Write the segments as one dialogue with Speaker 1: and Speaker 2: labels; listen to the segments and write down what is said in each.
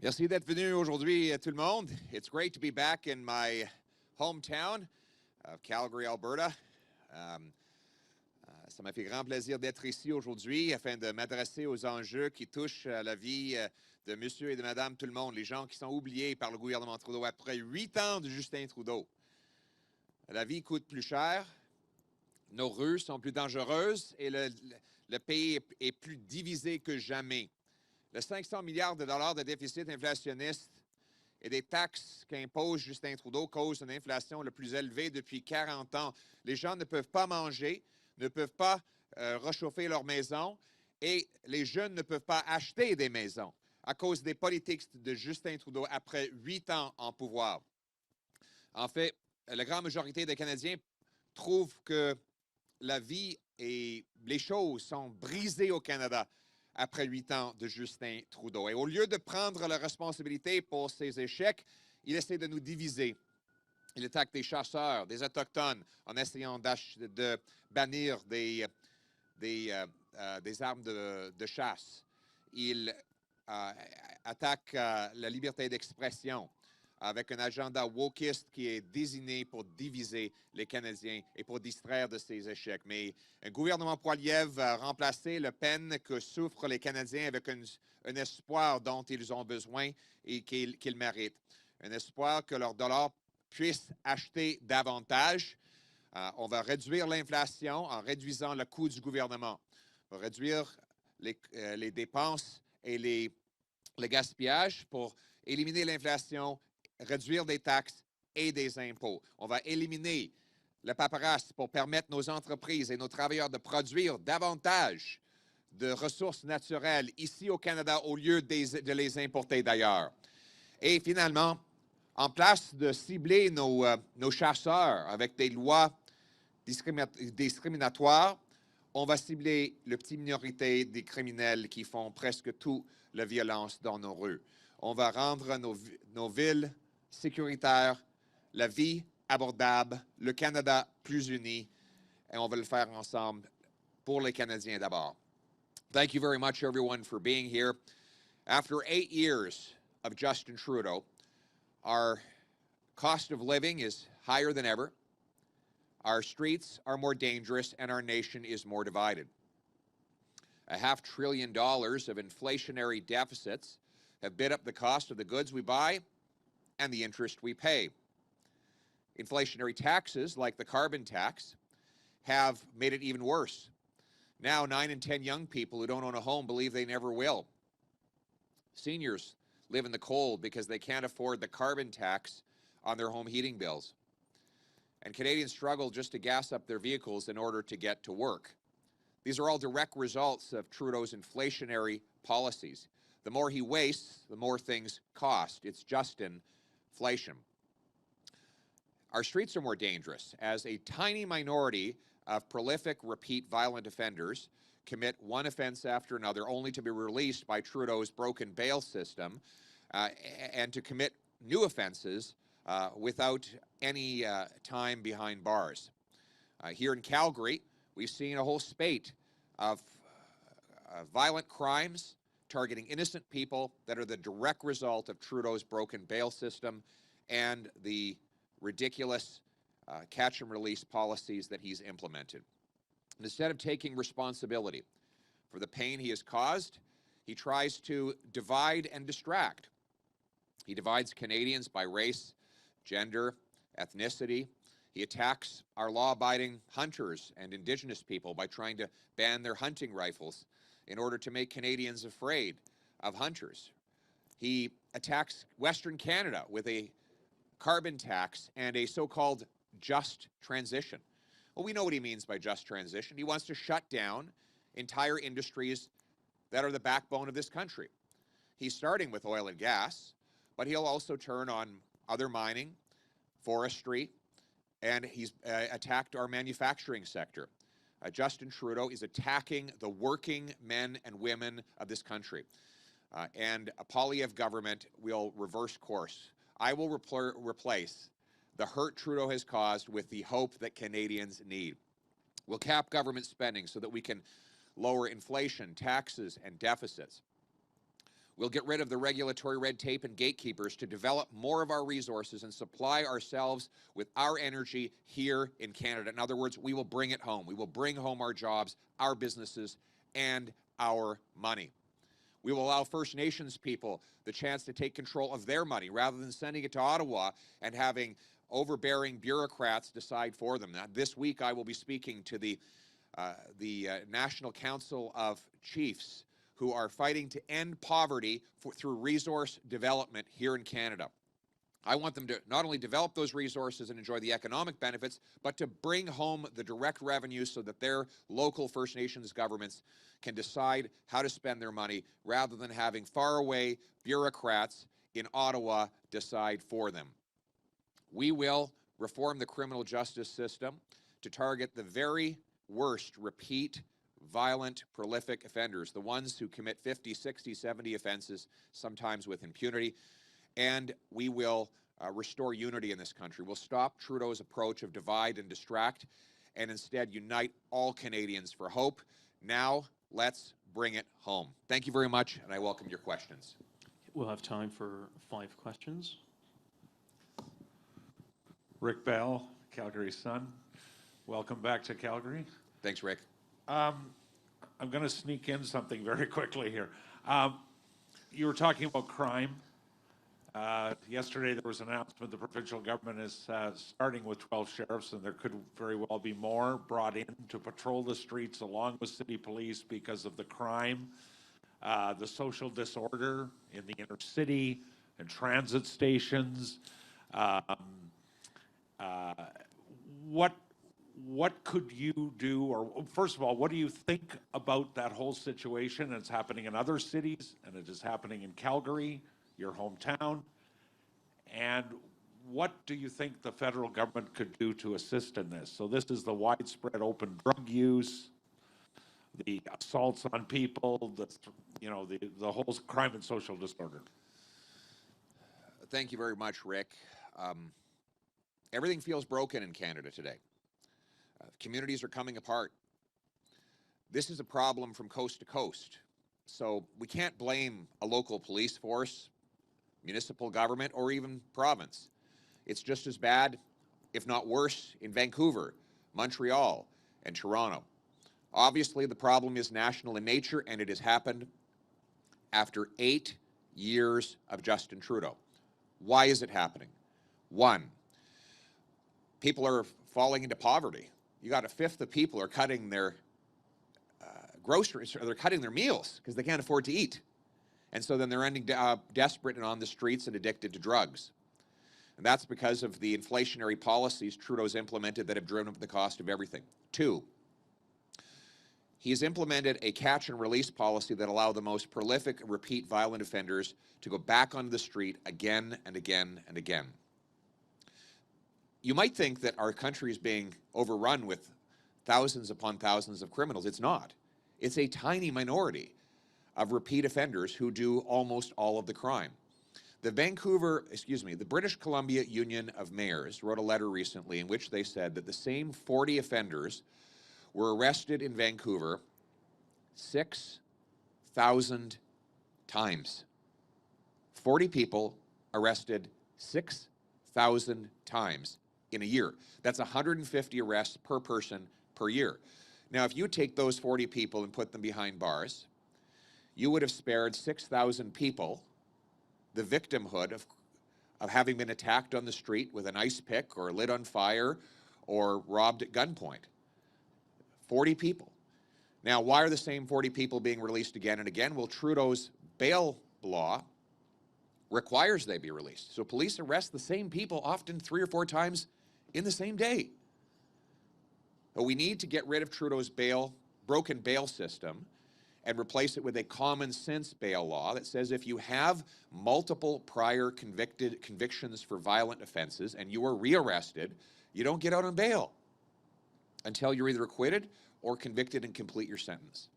Speaker 1: Merci d'être venu aujourd'hui, tout le monde. It's great to be back in my hometown of Calgary, Alberta. Ça m'a fait grand plaisir d'être ici aujourd'hui afin de m'adresser aux enjeux qui touchent à la vie de monsieur et de madame tout le monde, les gens qui sont oubliés par le gouvernement Trudeau après 8 ans de Justin Trudeau. La vie coûte plus cher, nos rues sont plus dangereuses et le pays est plus divisé que jamais. Le 500 milliards de dollars de déficit inflationniste et des taxes qu'impose Justin Trudeau causent une inflation la plus élevée depuis 40 ans. Les gens ne peuvent pas manger, ne peuvent pas réchauffer leur maison et les jeunes ne peuvent pas acheter des maisons à cause des politiques de Justin Trudeau après 8 ans en pouvoir. En fait, la grande majorité des Canadiens trouvent que la vie et les choses sont brisées au Canada après 8 ans de Justin Trudeau. Et au lieu de prendre la responsabilité pour ces échecs, il essaie de nous diviser. Il attaque des chasseurs, des Autochtones, en essayant de bannir des armes de chasse. Il attaque la liberté d'expression avec un agenda wokiste qui est désigné pour diviser les Canadiens et pour distraire de ces échecs. Mais un gouvernement Poilievre va remplacer la peine que souffrent les Canadiens avec un espoir dont ils ont besoin et qu'ils méritent. Un espoir que leur dollar puisse acheter davantage. On va réduire l'inflation en réduisant le coût du gouvernement. On va réduire les dépenses et le gaspillage pour éliminer l'inflation, réduire des taxes et des impôts. On va éliminer la paperasse pour permettre nos entreprises et nos travailleurs de produire davantage de ressources naturelles ici au Canada au lieu de les importer d'ailleurs. Et finalement, en place de cibler nos chasseurs avec des lois discriminatoires, on va cibler la petite minorité des criminels qui font presque toute la violence dans nos rues. On va rendre nos villes sécuritaires, la vie abordable, le Canada plus uni, et on va le faire ensemble pour les Canadiens d'abord. Thank you very much, everyone, for being here. After 8 years of Justin Trudeau, our cost of living is higher than ever. Our streets are more dangerous, and our nation is more divided. $500 billion of inflationary deficits have bid up the cost of the goods we buy and the interest we pay. Inflationary taxes, like the carbon tax, have made it even worse. Now, 9 in 10 young people who don't own a home believe they never will. Seniors live in the cold because they can't afford the carbon tax on their home heating bills. And Canadians struggle just to gas up their vehicles in order to get to work. These are all direct results of Trudeau's inflationary policies. The more he wastes, the more things cost. It's just inflation. Our streets are more dangerous as a tiny minority of prolific, repeat violent offenders commit one offense after another only to be released by Trudeau's broken bail system and to commit new offenses without any time behind bars. Here in Calgary, we've seen a whole spate of violent crimes targeting innocent people that are the direct result of Trudeau's broken bail system and the ridiculous catch and release policies that he's implemented. And instead of taking responsibility for the pain he has caused, he tries to divide and distract. He divides Canadians by race, gender, ethnicity. He attacks our law-abiding hunters and Indigenous people by trying to ban their hunting rifles in order to make Canadians afraid of hunters. He attacks Western Canada with a carbon tax and a so-called just transition. Well, we know what he means by just transition. He wants to shut down entire industries that are the backbone of this country. He's starting with oil and gas, but he'll also turn on other mining, forestry, and he's attacked our manufacturing sector. Justin Trudeau is attacking the working men and women of this country. And a Poilievre government will reverse course. I will replace the hurt Trudeau has caused with the hope that Canadians need. We'll cap government spending so that we can lower inflation, taxes, and deficits. We'll get rid of the regulatory red tape and gatekeepers to develop more of our resources and supply ourselves with our energy here in Canada. In other words, we will bring it home. We will bring home our jobs, our businesses, and our money. We will allow First Nations people the chance to take control of their money rather than sending it to Ottawa and having overbearing bureaucrats decide for them. Now, this week I will be speaking to the National Council of Chiefs who are fighting to end poverty through resource development here in Canada. I want them to not only develop those resources and enjoy the economic benefits, but to bring home the direct revenue so that their local First Nations governments can decide how to spend their money rather than having faraway bureaucrats in Ottawa decide for them. We will reform the criminal justice system to target the very worst repeat violent, prolific offenders, the ones who commit 50, 60, 70 offenses, sometimes with impunity. And we will restore unity in this country. We'll stop Trudeau's approach of divide and distract and instead unite all Canadians for hope. Now, let's bring it home. Thank you very much, and I welcome your questions.
Speaker 2: We'll have time for 5 questions.
Speaker 3: Rick Bell, Calgary Sun. Welcome back to Calgary.
Speaker 1: Thanks, Rick.
Speaker 3: I'm going to sneak in something very quickly here. You were talking about crime. Yesterday there was an announcement the provincial government is starting with 12 sheriffs, and there could very well be more brought in to patrol the streets along with city police because of the crime, the social disorder in the inner city and transit stations. What could you do, or first of all, what do you think about that whole situation? It's happening in other cities, and it is happening in Calgary, your hometown. And what do you think the federal government could do to assist in this? So this is the widespread open drug use, the assaults on people, the whole crime and social disorder.
Speaker 1: Thank you very much, Rick. Everything feels broken in Canada today. Communities are coming apart. This is a problem from coast to coast. So we can't blame a local police force, municipal government, or even province. It's just as bad, if not worse, in Vancouver, Montreal, and Toronto. Obviously, the problem is national in nature, and it has happened after 8 years of Justin Trudeau. Why is it happening? 1, people are falling into poverty. You got 1/5 of people are cutting their groceries, or they're cutting their meals because they can't afford to eat. And so then they're ending desperate and on the streets and addicted to drugs. And that's because of the inflationary policies Trudeau's implemented that have driven up the cost of everything. 2, he's implemented a catch and release policy that allow the most prolific repeat violent offenders to go back onto the street again and again and again. You might think that our country is being overrun with thousands upon thousands of criminals. It's not. It's a tiny minority of repeat offenders who do almost all of the crime. The British Columbia Union of Mayors wrote a letter recently in which they said that the same 40 offenders were arrested in Vancouver 6,000 times. 40 people arrested 6,000 times in a year. That's 150 arrests per person per year. Now, if you take those 40 people and put them behind bars, you would have spared 6,000 people the victimhood of having been attacked on the street with an ice pick or lit on fire or robbed at gunpoint. 40 people. Now, why are the same 40 people being released again and again? Well, Trudeau's bail law requires they be released. So police arrest the same people often 3 or 4 times in the same day. But we need to get rid of Trudeau's broken bail system and replace it with a common sense bail law that says if you have multiple prior convictions for violent offenses and you are rearrested, you don't get out on bail until you're either acquitted or convicted and complete your sentence.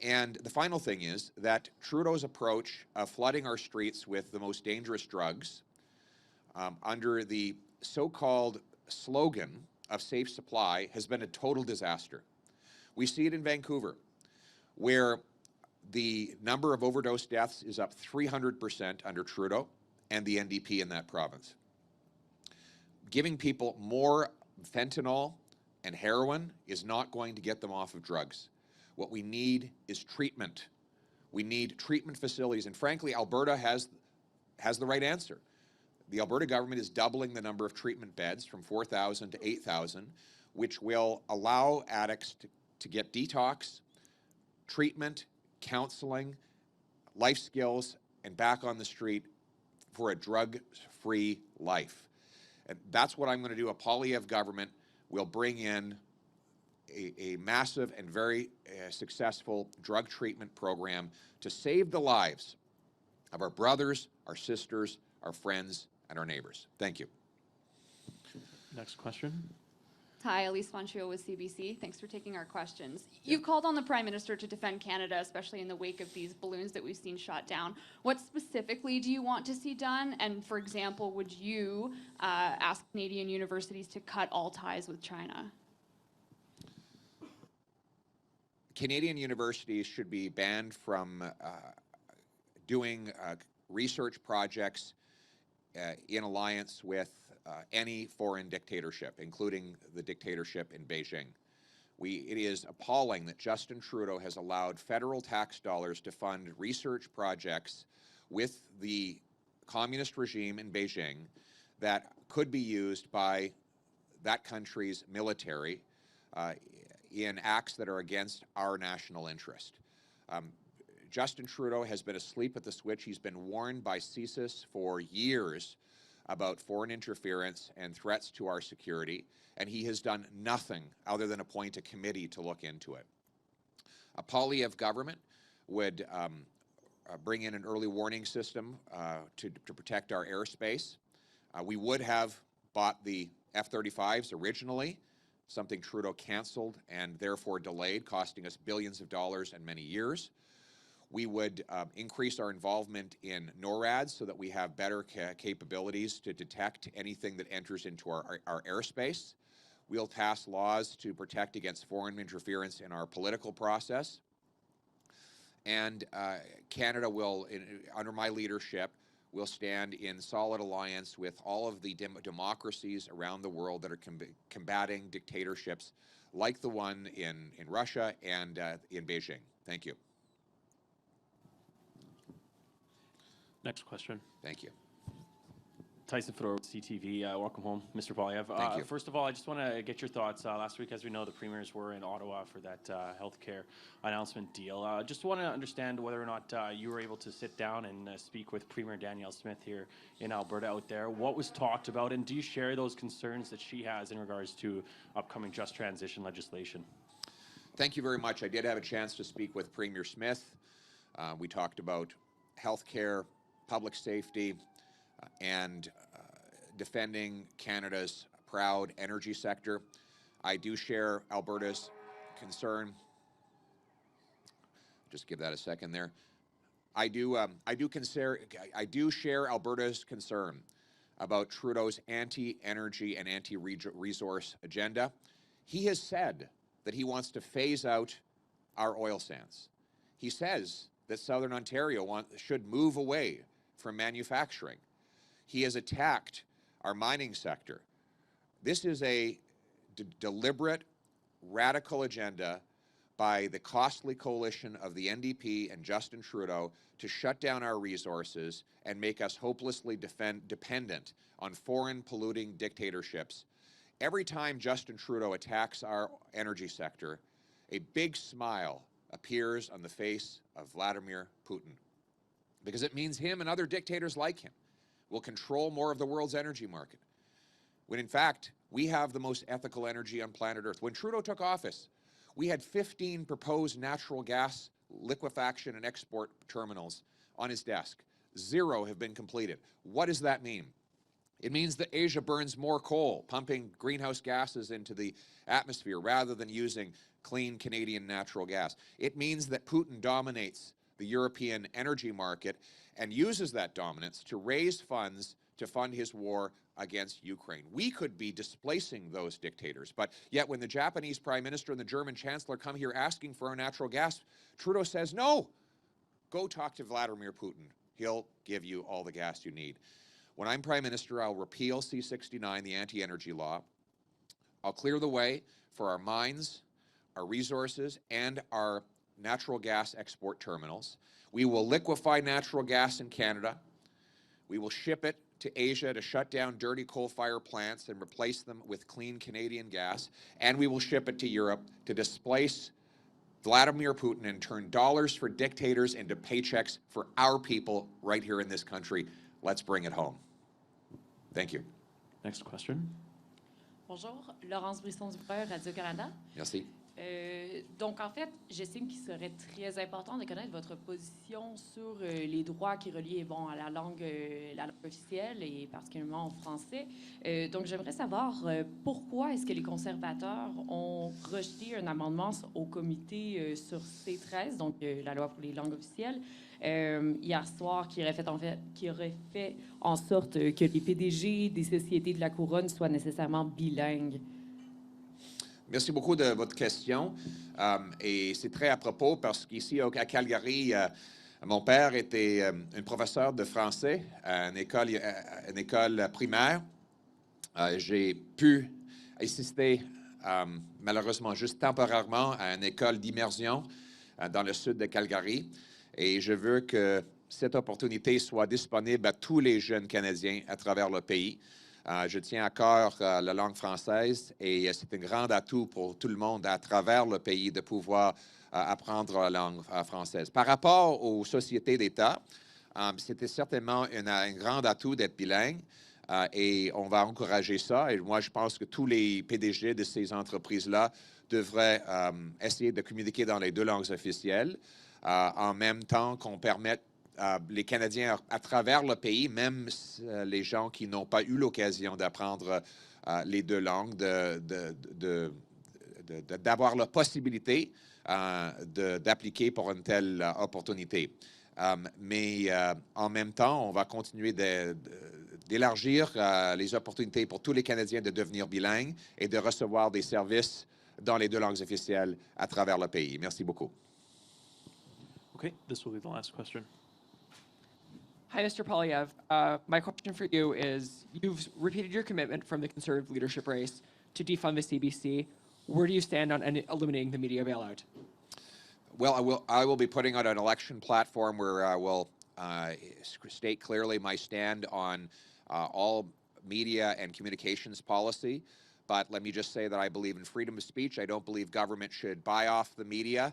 Speaker 1: And the final thing is that Trudeau's approach of flooding our streets with the most dangerous drugs under the so-called slogan of safe supply has been a total disaster. We see it in Vancouver, where The number of overdose deaths is up 300% under Trudeau and the NDP in that province. Giving people more fentanyl and heroin is not going to get them off of drugs. What we need is treatment. We need treatment facilities, and frankly, Alberta has the right answer. The Alberta government is doubling the number of treatment beds from 4,000 to 8,000, which will allow addicts to get detox, treatment, counseling, life skills, and back on the street for a drug-free life. And that's what I'm going to do. A Poilievre government will bring in a massive and very successful drug treatment program to save the lives of our brothers, our sisters, our friends, and our neighbors. Thank you.
Speaker 2: Next question.
Speaker 4: Hi, Elise Fonchio with CBC. Thanks for taking our questions. You've called on the Prime Minister to defend Canada, especially in the wake of these balloons that we've seen shot down. What specifically do you want to see done? And for example, would you ask Canadian universities to cut all ties with China?
Speaker 1: Canadian universities should be banned from doing research projects in alliance with any foreign dictatorship, including the dictatorship in Beijing. It is appalling that Justin Trudeau has allowed federal tax dollars to fund research projects with the communist regime in Beijing that could be used by that country's military in acts that are against our national interest. Justin Trudeau has been asleep at the switch. He's been warned by CSIS for years about foreign interference and threats to our security, and he has done nothing other than appoint a committee to look into it. A Poilievre government would bring in an early warning system to protect our airspace. We would have bought the F-35s originally, something Trudeau canceled and therefore delayed, costing us billions of dollars and many years. We would increase our involvement in NORAD so that we have better capabilities to detect anything that enters into our airspace. We'll pass laws to protect against foreign interference in our political process. And Canada will, under my leadership, will stand in solid alliance with all of the democracies around the world that are combating dictatorships like the one in Russia and in Beijing. Thank you.
Speaker 2: Next question.
Speaker 1: Thank you.
Speaker 2: Tyson Fedor with CTV. Welcome home, Mr. Poilievre.
Speaker 1: Thank you.
Speaker 2: First of all, I just want to get your thoughts. Last week, as we know, the premiers were in Ottawa for that healthcare announcement deal. Just want to understand whether or not you were able to sit down and speak with Premier Danielle Smith here in Alberta out there. What was talked about, and do you share those concerns that she has in regards to upcoming just transition legislation?
Speaker 1: Thank you very much. I did have a chance to speak with Premier Smith. We talked about healthcare, public safety, and defending Canada's proud energy sector. I do share Alberta's concern. Just give that a second there. I do share Alberta's concern about Trudeau's anti-energy and anti-resource agenda. He has said that he wants to phase out our oil sands. He says that Southern Ontario should move away from manufacturing. He has attacked our mining sector. This is a deliberate, radical agenda by the costly coalition of the NDP and Justin Trudeau to shut down our resources and make us hopelessly dependent on foreign polluting dictatorships. Every time Justin Trudeau attacks our energy sector, a big smile appears on the face of Vladimir Putin, because it means him and other dictators like him will control more of the world's energy market, when in fact we have the most ethical energy on planet Earth. When Trudeau took office, we had 15 proposed natural gas liquefaction and export terminals on his desk. 0 have been completed. What does that mean? It means that Asia burns more coal, pumping greenhouse gases into the atmosphere rather than using clean Canadian natural gas. It means that Putin dominates the European energy market and uses that dominance to raise funds to fund his war against Ukraine. We could be displacing those dictators, but yet when the Japanese Prime Minister and the German Chancellor come here asking for our natural gas, Trudeau says, no, go talk to Vladimir Putin. He'll give you all the gas you need. When I'm Prime Minister, I'll repeal C-69, the anti-energy law. I'll clear the way for our mines, our resources, and our natural gas export terminals. We will liquefy natural gas in Canada. We will ship it to Asia to shut down dirty coal-fired plants and replace them with clean Canadian gas. And we will ship it to Europe to displace Vladimir Putin and turn dollars for dictators into paychecks for our people right here in this country. Let's bring it home. Thank you.
Speaker 2: Next question.
Speaker 5: Bonjour, Laurence Brisson-Dubreuil, Radio-Canada.
Speaker 1: Merci.
Speaker 5: Donc, en fait, j'estime qu'il serait très important de connaître votre position sur les droits qui relient à la langue officielle et particulièrement en français. Donc, j'aimerais savoir pourquoi est-ce que les conservateurs ont rejeté un amendement au comité sur C13, donc la loi pour les langues officielles, hier soir, qui aurait fait en sorte que les PDG des sociétés de la couronne soient nécessairement bilingues.
Speaker 1: Merci beaucoup de votre question. Et c'est très à propos parce qu'ici à Calgary, mon père était un professeur de français à une école primaire. J'ai pu assister, malheureusement juste temporairement, à une école d'immersion dans le sud de Calgary. Et je veux que cette opportunité soit disponible à tous les jeunes Canadiens à travers le pays. Je tiens à cœur la langue française et c'est un grand atout pour tout le monde à travers le pays de pouvoir apprendre la langue française. Par rapport aux sociétés d'État, c'était certainement un grand atout d'être bilingue et on va encourager ça. Et moi, je pense que tous les PDG de ces entreprises-là devraient essayer de communiquer dans les deux langues officielles en même temps qu'on permette les Canadiens à travers le pays, même les gens qui n'ont pas eu l'occasion d'apprendre les deux langues, d'avoir la possibilité d'appliquer pour une telle opportunité. Mais en même temps, on va continuer d'élargir les opportunités pour tous les Canadiens de devenir bilingues et de recevoir des services dans les deux langues officielles à travers le pays. Merci beaucoup.
Speaker 2: Okay, this will be the last question.
Speaker 6: Hi, Mr. Poilievre. My question for you is, you've repeated your commitment from the Conservative leadership race to defund the CBC. Where do you stand on eliminating the media bailout?
Speaker 1: Well, I will be putting out an election platform where I will state clearly my stand on all media and communications policy. But let me just say that I believe in freedom of speech. I don't believe government should buy off the media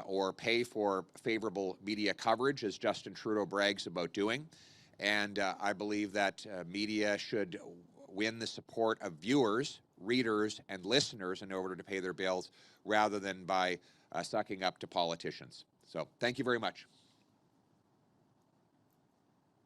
Speaker 1: or pay for favorable media coverage, as Justin Trudeau brags about doing. And I believe that media should win the support of viewers, readers, and listeners in order to pay their bills rather than by sucking up to politicians. So thank you very much.